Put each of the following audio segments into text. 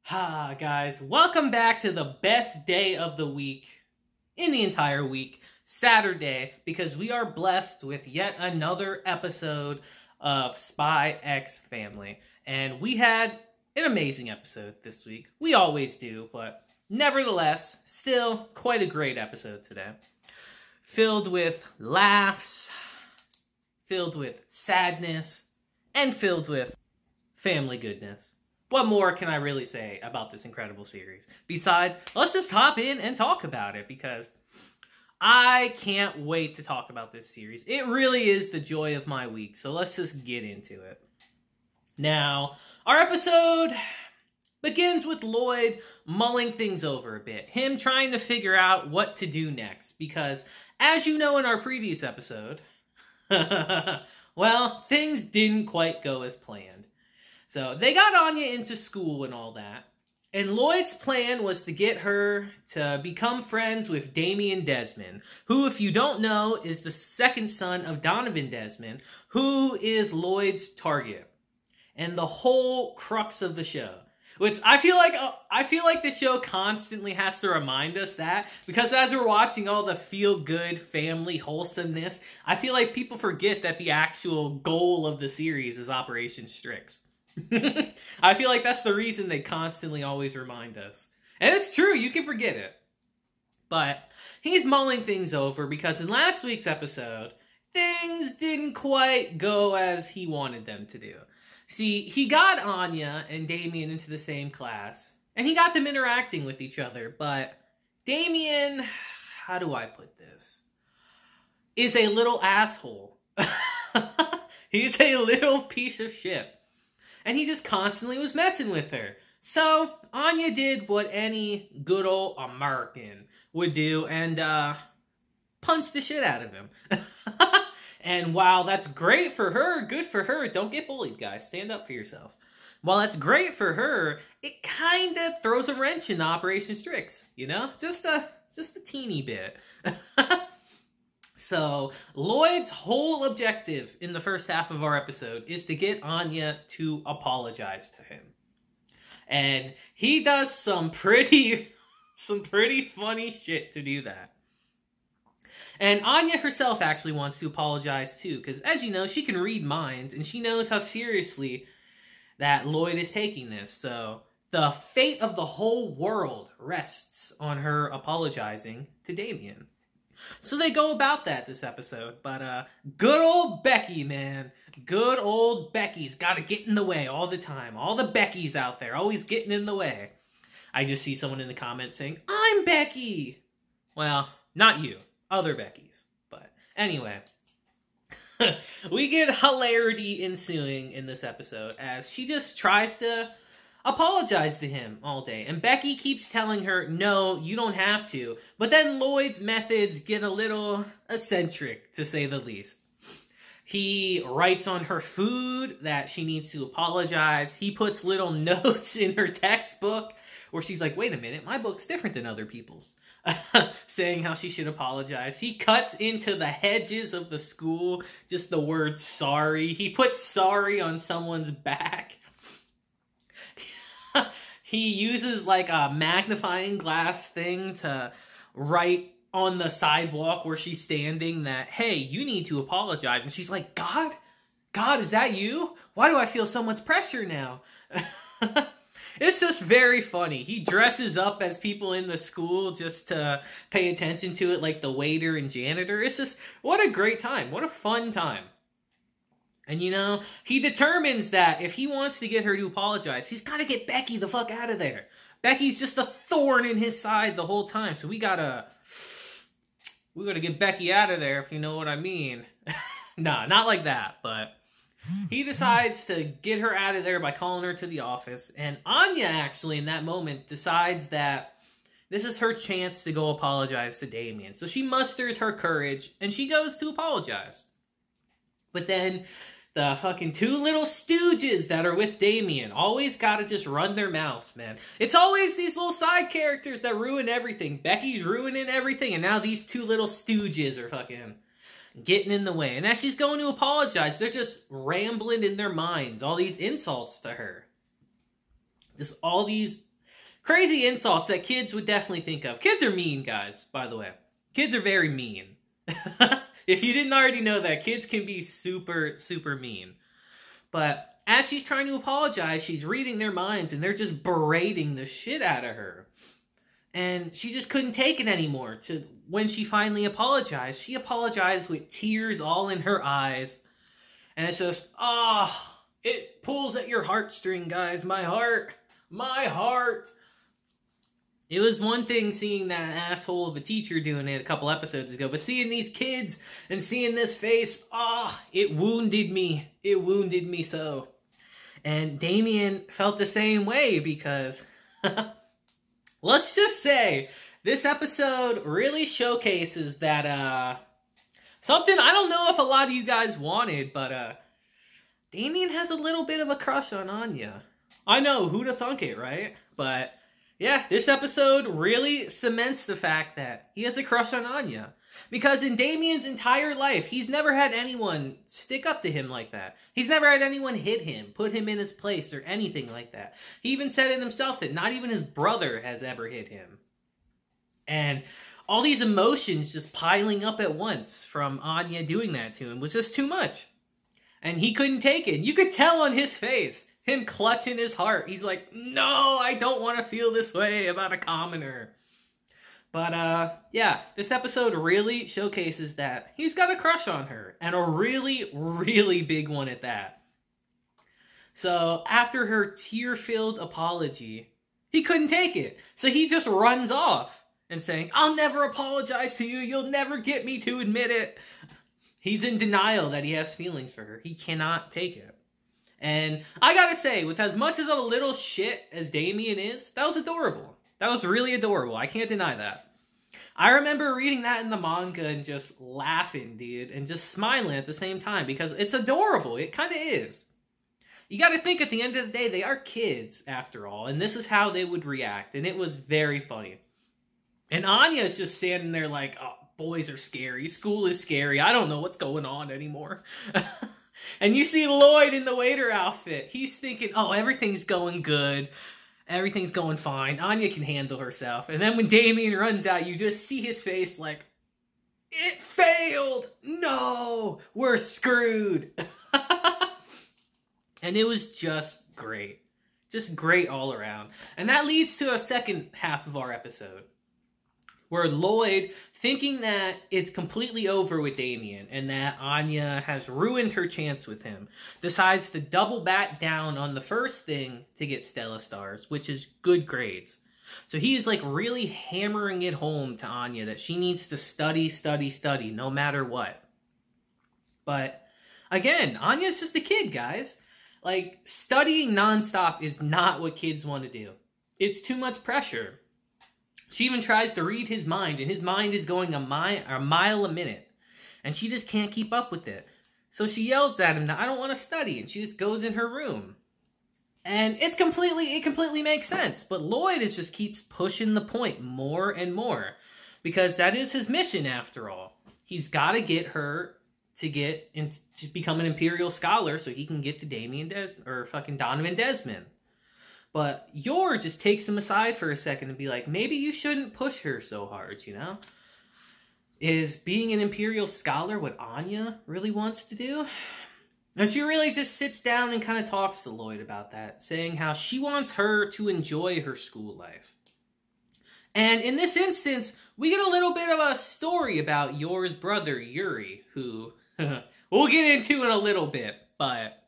Guys, welcome back to the best day of the week, in the entire week, Saturday, because we are blessed with yet another episode of Spy X Family. And we had an amazing episode this week. We always do, but nevertheless, still quite a great episode today. Filled with laughs, filled with sadness, and filled with family goodness. What more can I really say about this incredible series? Besides, let's just hop in and talk about it, because I can't wait to talk about this series. It really is the joy of my week, so let's just get into it. Now, our episode begins with Lloyd mulling things over a bit. Him trying to figure out what to do next, because as you know in our previous episode, well, things didn't quite go as planned. So they got Anya into school and all that. And Lloyd's plan was to get her to become friends with Damien Desmond, who, if you don't know, is the second son of Donovan Desmond, who is Lloyd's target. And the whole crux of the show. Which I feel like the show constantly has to remind us that, because as we're watching all the feel-good family wholesomeness, I feel like people forget that the actual goal of the series is Operation Strix. I feel like that's the reason they constantly always remind us. And it's true, you can forget it. But he's mulling things over because in last week's episode, things didn't quite go as he wanted them to do. See, he got Anya and Damien into the same class, and he got them interacting with each other, but Damien, how do I put this, is a little asshole. He's a little piece of shit. And he just constantly was messing with her. So, Anya did what any good old American would do and punched the shit out of him. And while that's great for her, good for her, don't get bullied, guys. Stand up for yourself. While that's great for her, it kind of throws a wrench in Operation Strix, you know? Just a teeny bit. So, Lloyd's whole objective in the first half of our episode is to get Anya to apologize to him. And he does some pretty funny shit to do that. And Anya herself actually wants to apologize too, because as you know, she can read minds, and she knows how seriously that Lloyd is taking this. So, the fate of the whole world rests on her apologizing to Damien. So they go about that this episode, but good old Becky, man. Good old Becky's got to get in the way all the time. All the Beckys out there always getting in the way. I just see someone in the comments saying, "I'm Becky!" Well, not you. Other Beckys. But anyway, we get hilarity ensuing in this episode as she just tries to apologize to him all day. And Becky keeps telling her, no, you don't have to. But then Lloyd's methods get a little eccentric, to say the least. He writes on her food that she needs to apologize. He puts little notes in her textbook where she's like, wait a minute, my book's different than other people's. Saying how she should apologize. He cuts into the hedges of the school just the word sorry. He puts sorry on someone's back. He uses like a magnifying glass thing to write on the sidewalk where she's standing that, hey, you need to apologize. And she's like, God? God, is that you? Why do I feel so much pressure now? It's just very funny. He dresses up as people in the school just to pay attention to it, like the waiter and janitor. It's just, what a great time. What a fun time. And, you know, he determines that if he wants to get her to apologize, he's got to get Becky the fuck out of there. Becky's just a thorn in his side the whole time. So we gotta get Becky out of there, if you know what I mean. Nah, not like that, but he decides to get her out of there by calling her to the office. And Anya, actually, in that moment, decides that this is her chance to go apologize to Damien. So she musters her courage, and she goes to apologize. But then the fucking two little stooges that are with Damien always gotta just run their mouths, man. It's always these little side characters that ruin everything. Becky's ruining everything, and now these two little stooges are fucking getting in the way. And as she's going to apologize, they're just rambling in their minds. All these insults to her. Just all these crazy insults that kids would definitely think of. Kids are mean, guys, by the way. Kids are very mean. If you didn't already know that, kids can be super, super mean. But as she's trying to apologize, she's reading their minds, and they're just berating the shit out of her. And she just couldn't take it anymore. When she finally apologized, she apologized with tears all in her eyes. And it's just, it pulls at your heartstring, guys. My heart. It was one thing seeing that asshole of a teacher doing it a couple episodes ago, but seeing these kids and seeing this face, it wounded me. It wounded me so. And Damien felt the same way because, let's just say, this episode really showcases that, something I don't know if a lot of you guys wanted, but, Damien has a little bit of a crush on Anya. I know, who'da thunk it, right? But yeah, this episode really cements the fact that he has a crush on Anya. Because in Damien's entire life, he's never had anyone stick up to him like that. He's never had anyone hit him, put him in his place, or anything like that. He even said it himself that not even his brother has ever hit him. And all these emotions just piling up at once from Anya doing that to him was just too much. And he couldn't take it. You could tell on his face. Him clutching his heart. He's like, no, I don't want to feel this way about a commoner. But, yeah, this episode really showcases that he's got a crush on her. And a really, really big one at that. So, after her tear-filled apology, he couldn't take it. So he just runs off and saying, I'll never apologize to you. You'll never get me to admit it. He's in denial that he has feelings for her. He cannot take it. And I gotta say, with as much as a little shit as Damien is, that was adorable. That was really adorable. I can't deny that. I remember reading that in the manga and just laughing, dude, and just smiling at the same time because it's adorable. It kind of is. You gotta think at the end of the day, they are kids after all, and this is how they would react, and it was very funny. And Anya's just standing there like, oh, boys are scary. School is scary. I don't know what's going on anymore. And you see Lloyd in the waiter outfit. He's thinking, oh, everything's going good. Everything's going fine. Anya can handle herself. And then when Damien runs out, you just see his face like, it failed. No, we're screwed. And it was just great. Just great all around. And that leads to a second half of our episode, where Lloyd, thinking that it's completely over with Damien and that Anya has ruined her chance with him, decides to double back down on the first thing to get Stella stars, which is good grades. So he is like really hammering it home to Anya that she needs to study, study, study, no matter what. But again, Anya's just a kid, guys. Like, studying nonstop is not what kids want to do. It's too much pressure. She even tries to read his mind, and his mind is going a mile a minute. And she just can't keep up with it. So she yells at him that I don't want to study, and she just goes in her room. And it completely makes sense. But Lloyd just keeps pushing the point more and more. Because that is his mission, after all. He's got to get her to become an Imperial Scholar so he can get to Donovan Desmond. But Yor just takes him aside for a second and be like, maybe you shouldn't push her so hard, you know? Is being an Imperial Scholar what Anya really wants to do? And she really just sits down and kind of talks to Lloyd about that, saying how she wants her to enjoy her school life. And in this instance, we get a little bit of a story about Yor's brother, Yuri, who we'll get into in a little bit, but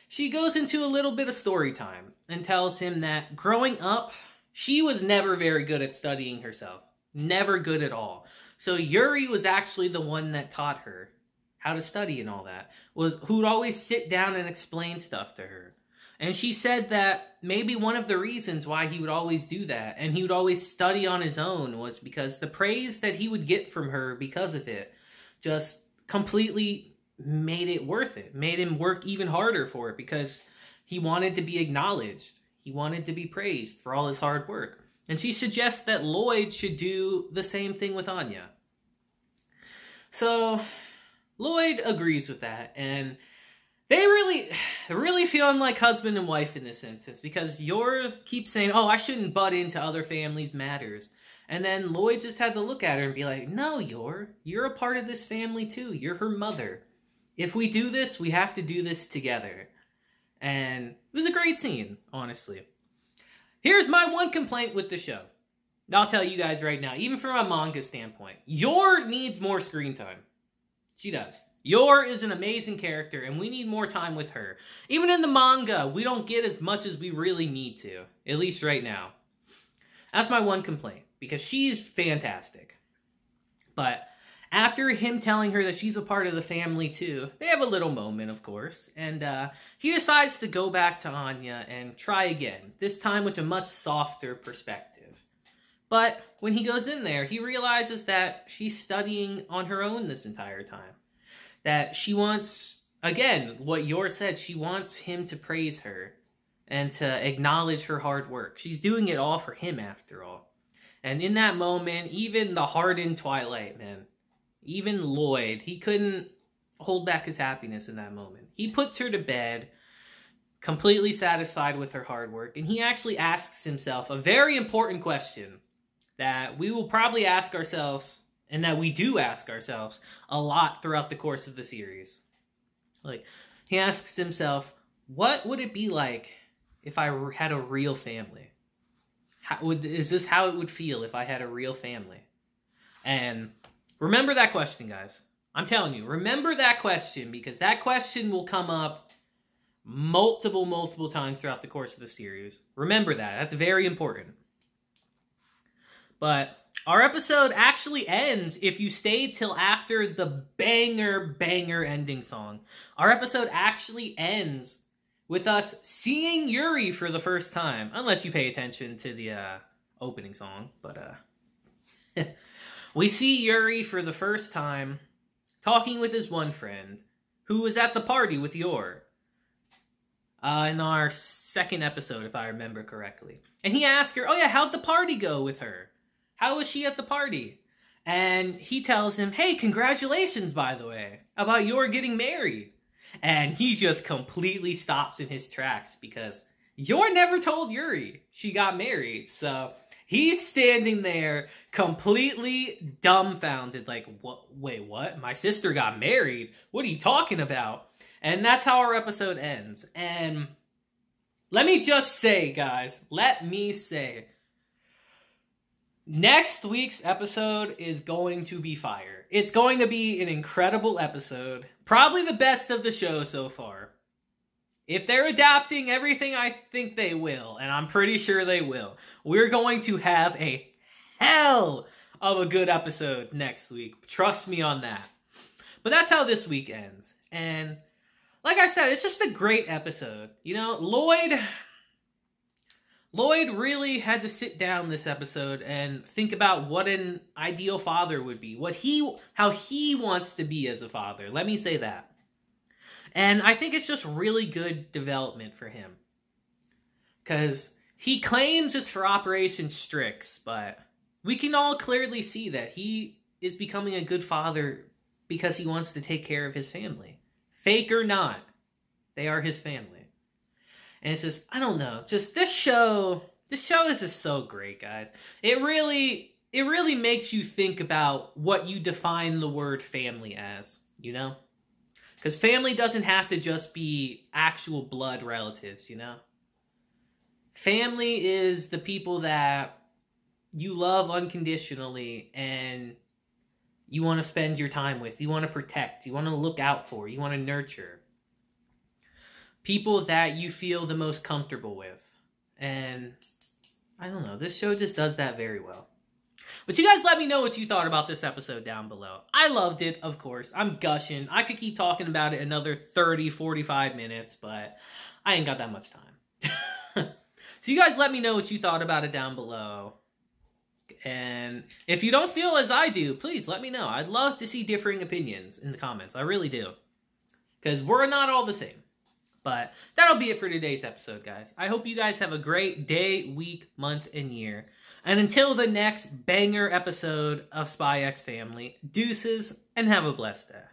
she goes into a little bit of story time and tells him that growing up, she was never very good at studying herself. Never good at all. So Yuri was actually the one that taught her how to study and all that. Who'd always sit down and explain stuff to her. And she said that maybe one of the reasons why he would always do that and he would always study on his own was because the praise that he would get from her because of it just completely made it worth it. Made him work even harder for it because he wanted to be acknowledged. He wanted to be praised for all his hard work. And she suggests that Lloyd should do the same thing with Anya. So Lloyd agrees with that, and really feeling like husband and wife in this instance, because Yor keeps saying, oh, I shouldn't butt into other families' matters. And then Lloyd just had to look at her and be like, no, you're a part of this family too. You're her mother. If we do this, we have to do this together. And it was a great scene, honestly. Here's my one complaint with the show. I'll tell you guys right now, even from a manga standpoint, Yor needs more screen time. She does. Yor is an amazing character, and we need more time with her. Even in the manga, we don't get as much as we really need to, at least right now. That's my one complaint, because she's fantastic. But after him telling her that she's a part of the family too, they have a little moment, of course, and he decides to go back to Anya and try again, this time with a much softer perspective. But when he goes in there, he realizes that she's studying on her own this entire time. That she wants, again, what Yor said, she wants him to praise her and to acknowledge her hard work. She's doing it all for him, after all. And in that moment, even the hardened Twilight, man, even Lloyd, he couldn't hold back his happiness in that moment. He puts her to bed, completely satisfied with her hard work, and he actually asks himself a very important question that we will probably ask ourselves, and that we do ask ourselves a lot throughout the course of the series. Like, he asks himself, what would it be like if I had a real family? Is this how it would feel if I had a real family? And remember that question, guys. I'm telling you, remember that question, because that question will come up multiple times throughout the course of the series. Remember that. That's very important. But our episode actually ends, if you stayed till after the banger ending song. Our episode actually ends with us seeing Yuri for the first time. Unless you pay attention to the opening song. But we see Yuri for the first time talking with his one friend who was at the party with Yor. In our second episode, if I remember correctly. And he asked her, oh yeah, how'd the party go with her? How was she at the party? And he tells him, hey, congratulations, by the way, about Yor getting married. And he just completely stops in his tracks because Yor never told Yuri she got married. So he's standing there completely dumbfounded, like, what? Wait, what? My sister got married? What are you talking about? And that's how our episode ends. And let me just say, guys, next week's episode is going to be fire. It's going to be an incredible episode. Probably the best of the show so far. If they're adapting everything I think they will, and I'm pretty sure they will, we're going to have a hell of a good episode next week. Trust me on that. But that's how this week ends. And like I said, it's just a great episode. You know, Lloyd really had to sit down this episode and think about what an ideal father would be. How he wants to be as a father. Let me say that. And I think it's just really good development for him. Because he claims it's for Operation Strix, but we can all clearly see that he is becoming a good father because he wants to take care of his family. Fake or not, they are his family. And it's just, I don't know, just this show is just so great, guys. It really makes you think about what you define the word family as, you know? Because family doesn't have to just be actual blood relatives, you know? Family is the people that you love unconditionally and you want to spend your time with, you want to protect, you want to look out for, you want to nurture. People that you feel the most comfortable with. And I don't know, this show just does that very well. But you guys let me know what you thought about this episode down below. I loved it, of course. I'm gushing. I could keep talking about it another 30, 45 minutes, but I ain't got that much time. So you guys let me know what you thought about it down below. And if you don't feel as I do, please let me know. I'd love to see differing opinions in the comments. I really do. Because we're not all the same. But that'll be it for today's episode, guys. I hope you guys have a great day, week, month, and year. And until the next banger episode of Spy X Family, deuces and have a blessed day.